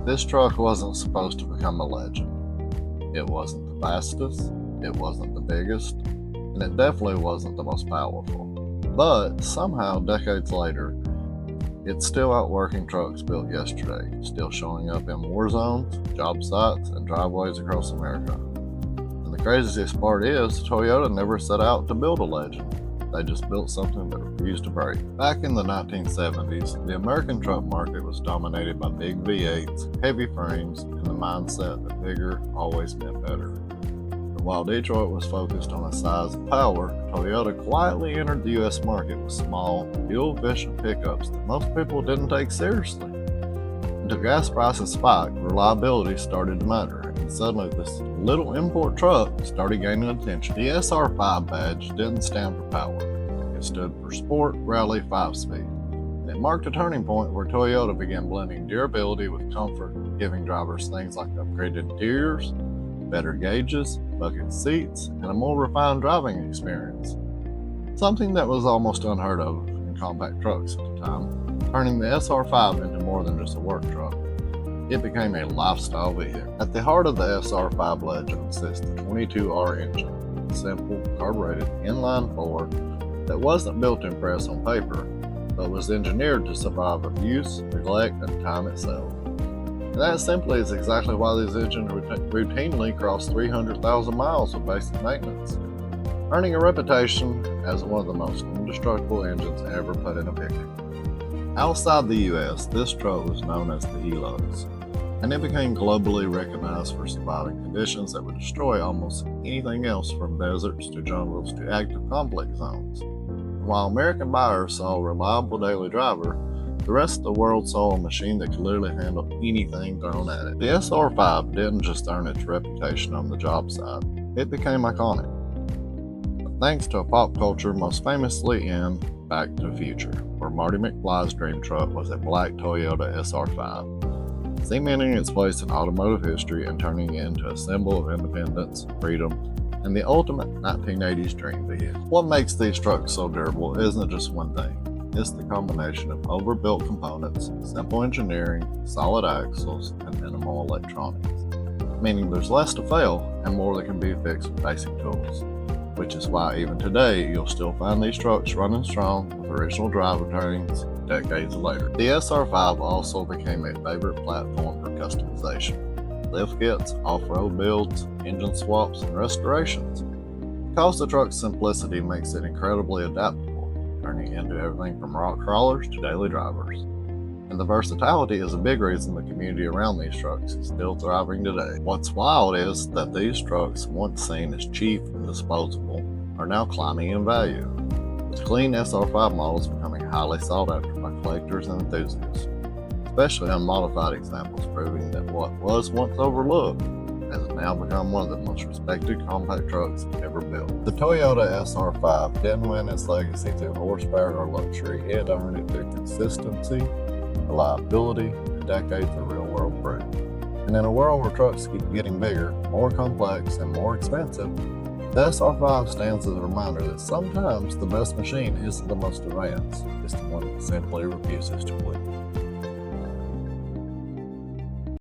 This truck wasn't supposed to become a legend. It wasn't the fastest, it wasn't the biggest, and it definitely wasn't the most powerful. But somehow, decades later, it's still outworking trucks built yesterday, still showing up in war zones, job sites, and driveways across America. And the craziest part is, Toyota never set out to build a legend. They just built something that refused to break. Back in the 1970s, the American truck market was dominated by big V8s, heavy frames, and the mindset that bigger always meant better. And while Detroit was focused on the size and power, Toyota quietly entered the U.S. market with small, fuel-efficient pickups that most people didn't take seriously. Until gas prices spiked, reliability started to matter, and suddenly this little import truck started gaining attention. The SR5 badge didn't stand for power. It stood for Sport Rally 5-Speed. And it marked a turning point where Toyota began blending durability with comfort, giving drivers things like upgraded interiors, better gauges, bucket seats, and a more refined driving experience. Something that was almost unheard of in compact trucks at the time, turning the SR5 into more than just a work truck. It became a lifestyle vehicle. At the heart of the SR5 legend sits the 22R engine, a simple, carbureted inline-four that wasn't built to impress on paper, but was engineered to survive abuse, neglect, and time itself. And that simply is exactly why these engines routinely cross 300,000 miles with basic maintenance, earning a reputation as one of the most indestructible engines ever put in a pickup. Outside the US, this truck was known as the Helos, and it became globally recognized for surviving conditions that would destroy almost anything else from deserts to jungles to active conflict zones. While American buyers saw a reliable daily driver, the rest of the world saw a machine that could literally handle anything thrown at it. The SR5 didn't just earn its reputation on the job site, it became iconic. Thanks to a pop culture most famously in Back to the Future, where Marty McFly's dream truck was a black Toyota SR5, cementing its place in automotive history and turning it into a symbol of independence, freedom, and the ultimate 1980s dream vehicle. What makes these trucks so durable isn't just one thing. It's the combination of overbuilt components, simple engineering, solid axles, and minimal electronics, meaning there's less to fail and more that can be fixed with basic tools. Which is why even today you'll still find these trucks running strong with original drivetrains decades later. The SR5 also became a favorite platform for customization. Lift kits, off-road builds, engine swaps, and restorations. Because the truck's simplicity makes it incredibly adaptable, turning it into everything from rock crawlers to daily drivers. And the versatility is a big reason the community around these trucks is still thriving today. What's wild is that these trucks, once seen as cheap and disposable, are now climbing in value, with clean SR5 models becoming highly sought after by collectors and enthusiasts, especially unmodified examples proving that what was once overlooked has now become one of the most respected compact trucks ever built. The Toyota SR5 didn't win its legacy through horsepower or luxury, it earned it through consistency, reliability, and decades of real-world proof. And in a world where trucks keep getting bigger, more complex, and more expensive, the SR5 stands as a reminder that sometimes the best machine isn't the most advanced, it's the one that simply refuses to quit.